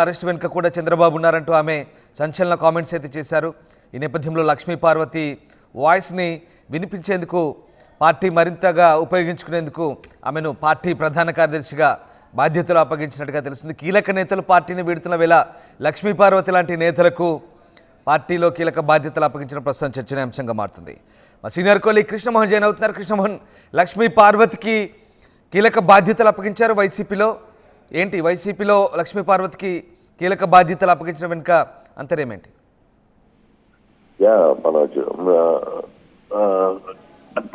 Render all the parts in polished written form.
Arrest వెనుక కూడా చంద్రబాబు ఉన్నారంటూ ఆమె సంచలన కామెంట్స్ అయితే చేశారు. ఈ నేపథ్యంలో లక్ష్మీ పార్వతి వాయిస్ని వినిపించేందుకు పార్టీ మరింతగా ఉపయోగించుకునేందుకు ఆమెను పార్టీ ప్రధాన కార్యదర్శిగా బాధ్యతలు అప్పగించినట్టుగా తెలుస్తుంది. కీలక నేతలు పార్టీని వీడుతున్న వేళ లక్ష్మీ పార్వతి లాంటి నేతలకు పార్టీలో కీలక బాధ్యతలు అప్పగించిన ప్రస్తుతం చర్చనీయాంశంగా మారుతుంది. మా సీనియర్ కోలీగ్ కృష్ణమోహన్ జాయిన్ అవుతున్నారు. కృష్ణమోహన్, లక్ష్మీ పార్వతికి కీలక బాధ్యతలు అప్పగించారు వైసీపీలో. ఏంటి వైసీపీలో లక్ష్మీ పార్వతికి కీలక బాధ్యతలు అప్పగించిన వెనుక అంతరేమేంటి?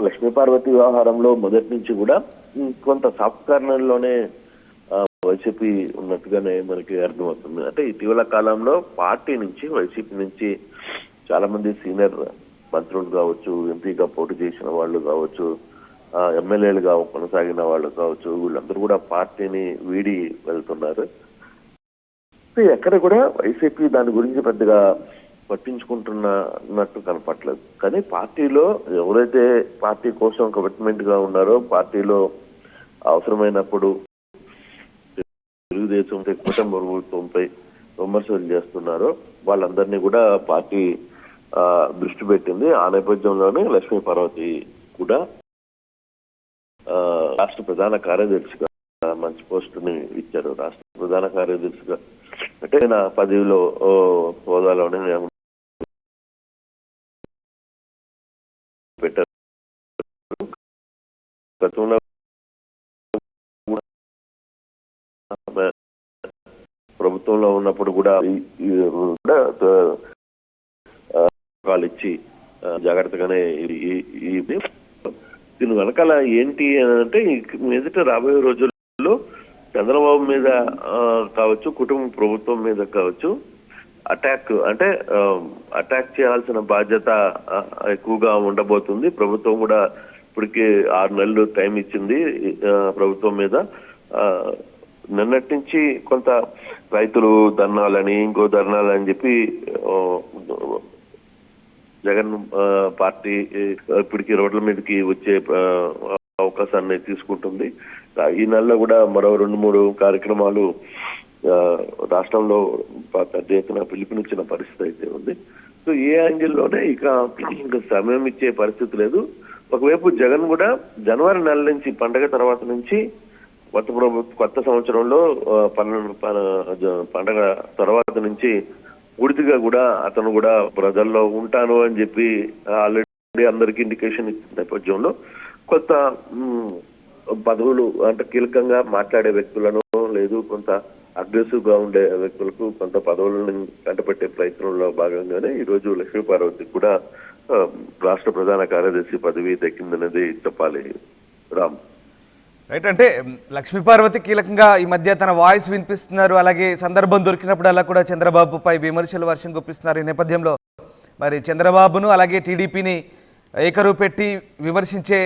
లక్ష్మీ పార్వతి వ్యవహారంలో మొదటి నుంచి కూడా కొంత సాఫ్ట్ కార్నర్లోనే వైసీపీ ఉన్నట్టుగానే మనకి అర్థమవుతుంది. అంటే ఇటీవల కాలంలో పార్టీ నుంచి వైసీపీ నుంచి చాలా మంది సీనియర్ మంత్రులు కావచ్చు, ఎంపీగా పోటీ చేసిన వాళ్ళు కావచ్చు, ఎమ్మెల్యేలుగా కొనసాగిన వాళ్ళు కావచ్చు, వీళ్ళందరూ కూడా పార్టీని వీడి వెళ్తున్నారు. ఎక్కడ కూడా వైసీపీ దాని గురించి పెద్దగా పట్టించుకుంటున్నట్టు కనపట్లేదు. కానీ పార్టీలో ఎవరైతే పార్టీ కోసం కమిట్మెంట్ గా ఉన్నారో, పార్టీలో అవసరమైనప్పుడు తెలుగుదేశం కుటుంబ ప్రభుత్వంపై విమర్శలు చేస్తున్నారో వాళ్ళందరినీ కూడా పార్టీ దృష్టి పెట్టింది. ఆ నేపథ్యంలోనే లక్ష్మీ పార్వతి కూడా రాష్ట్ర ప్రధాన కార్యదర్శిగా మంచి పోస్టుని ఇచ్చారు. రాష్ట్ర ప్రధాన కార్యదర్శిగా అంటే నా పదవిలో హోదాలోనే పెట్టారు. గతంలో ప్రభుత్వంలో ఉన్నప్పుడు కూడా వాళ్ళు ఇచ్చి జాగ్రత్తగానే దీని వెనకాల ఏంటి అని అంటే ఎదుట రాబోయే రోజుల్లో చంద్రబాబు మీద కావచ్చు, కుటుంబ ప్రభుత్వం మీద కావచ్చు అటాక్ చేయాల్సిన బాధ్యత ఎక్కువగా ఉండబోతుంది. ప్రభుత్వం కూడా ఇప్పటికే 6 నెలలు టైం ఇచ్చింది ప్రభుత్వం మీద. నిన్నటి నుంచి కొంత రైతులు ధర్నాలని ఇంకో ధర్నాలని చెప్పి జగన్ పార్టీ ఇప్పటికీ రోడ్ల మీదకి వచ్చే అవకాశాన్ని తీసుకుంటుంది. ఈ నెలలో కూడా మరో 2-3 కార్యక్రమాలు రాష్ట్రంలో పెద్ద ఎత్తున పిలుపునిచ్చిన పరిస్థితి అయితే ఉంది. సో ఏ యాంగిల్లోనే ఇంకా సమయం ఇచ్చే పరిస్థితి లేదు. ఒకవైపు జగన్ కూడా జనవరి నెల నుంచి పండగ తర్వాత నుంచి కొత్త సంవత్సరంలో పండగ తర్వాత నుంచి పూర్తిగా కూడా అతను కూడా ప్రజల్లో ఉంటాను అని చెప్పి ఆల్రెడీ అందరికి ఇండికేషన్ ఇచ్చిన నేపథ్యంలో కొత్త పదవులు అంటే కీలకంగా మాట్లాడే వ్యక్తులను లేదు కొంత అగ్రెసివ్ గా ఉండే వ్యక్తులకు కొంత పదవులను కంటపెట్టే ప్రయత్నంలో భాగంగానే ఈ రోజు లక్ష్మీ పార్వతి కూడా రాష్ట్ర ప్రధాన కార్యదర్శి పదవి దక్కిందనేది చెప్పాలి. రామ్ రైట్, అంటే లక్ష్మీ పార్వతి కీలకంగా ఈ మధ్య తన వాయిస్ వినిపిస్తున్నారు. అలాగే సందర్భం దొరికినప్పుడు అలా కూడా చంద్రబాబుపై విమర్శలు వర్షం గుప్పిస్తున్నారు. ఈ నేపథ్యంలో మరి చంద్రబాబును అలాగే టీడీపీని ఏకరువు పెట్టి విమర్శించే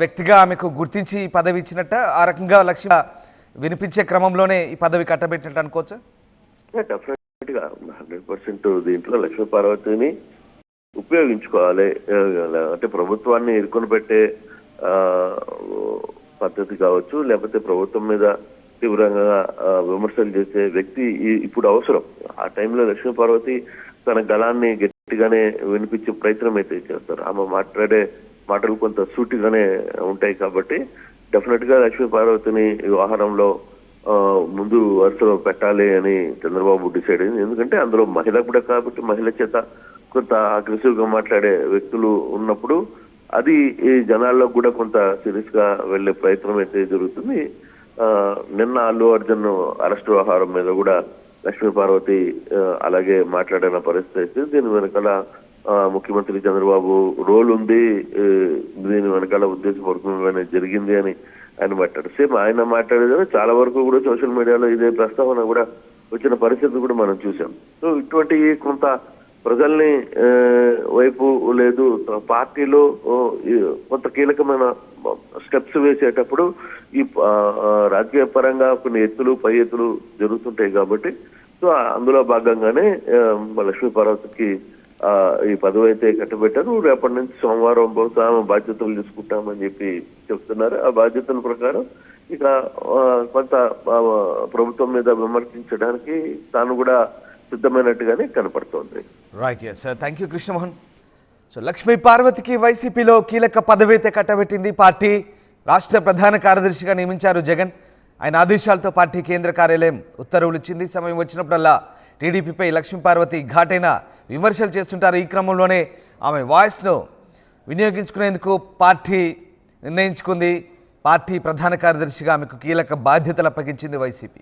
వ్యక్తిగా ఆమెకు గుర్తించి ఈ పదవి ఇచ్చినట్ట, ఆ రకంగా లక్ష్మి వినిపించే క్రమంలోనే ఈ పదవి కట్టబెట్టినట్టు అనుకోవచ్చు. డెఫినెట్గా 100% దీంట్లో లక్ష్మీ పార్వతిని ఉపయోగించుకోవాలి. అంటే ప్రభుత్వాన్ని ఇరుకొని పెట్టే పద్ధతి కావచ్చు, లేకపోతే ప్రభుత్వం మీద తీవ్రంగా విమర్శలు చేసే వ్యక్తి ఇప్పుడు అవసరం. ఆ టైంలో లక్ష్మీ పార్వతి తన గళాన్ని గట్టిగానే వినిపించే ప్రయత్నం అయితే చేస్తారు. ఆమె మాట్లాడే మాటలు కొంత సూటిగానే ఉంటాయి కాబట్టి డెఫినెట్ గా లక్ష్మీ పార్వతిని వ్యవహారంలో ముందు వరుసలో పెట్టాలి అని చంద్రబాబు డిసైడ్ అయింది. ఎందుకంటే అందులో మహిళ కూడా కాబట్టి మహిళ చేత కొంత అగ్రెసివ్ గా మాట్లాడే వ్యక్తులు ఉన్నప్పుడు అది ఈ జనాల్లో కూడా కొంత సీరియస్ గా వెళ్లే ప్రయత్నం అయితే జరుగుతుంది. నిన్న అల్లు అర్జున్ అరెస్ట్ వ్యవహారం మీద కూడా లక్ష్మీ పార్వతి అలాగే మాట్లాడిన పరిస్థితి అయితే దీని వెనకాల ముఖ్యమంత్రి చంద్రబాబు రోల్ ఉంది, దీని వెనకాల ఉద్దేశపూర్వకంగానే జరిగింది అని ఆయన మాట్లాడారు. సేమ్ ఆయన మాట్లాడేది చాలా వరకు కూడా సోషల్ మీడియాలో ఇదే ప్రస్తావన కూడా వచ్చిన పరిస్థితి కూడా మనం చూసాం. సో ఇటువంటి కొంత ప్రజల్ని వైపు లేదు పార్టీలో కొంత కీలకమైన స్టెప్స్ వేసేటప్పుడు ఈ రాజకీయ పరంగా కొన్ని పై ఎత్తులు జరుగుతుంటాయి కాబట్టి సో అందులో భాగంగానే లక్ష్మీ పార్వతికి ఈ పదవి అయితే కట్టబెట్టారు. రేపటి నుంచి సోమవారం బహుశా బాధ్యతలు తీసుకుంటామని చెప్పి చెప్తున్నారు. ఆ బాధ్యతల ప్రకారం ఇక కొంత ప్రభుత్వం మీద విమర్శించడానికి తాను కూడా సిద్ధమైనట్టుగానే కనపడుతోంది. Right, yes, thank you Krishnamohan. So Lakshmi పార్వతికి వైసీపీలో కీలక పదవి అయితే కట్టబెట్టింది పార్టీ. రాష్ట్ర ప్రధాన కార్యదర్శిగా నియమించారు జగన్. ఆయన ఆదేశాలతో పార్టీ కేంద్ర కార్యాలయం ఉత్తర్వులు ఇచ్చింది. సమయం వచ్చినప్పుడల్లా టీడీపీపై లక్ష్మీ పార్వతి ఘాటైన విమర్శలు చేస్తుంటారు. ఈ క్రమంలోనే ఆమె వాయిస్ను వినియోగించుకునేందుకు పార్టీ నిర్ణయించుకుంది. పార్టీ ప్రధాన కార్యదర్శిగా ఆమెకు కీలక బాధ్యతలు అప్పగించింది వైసీపీ.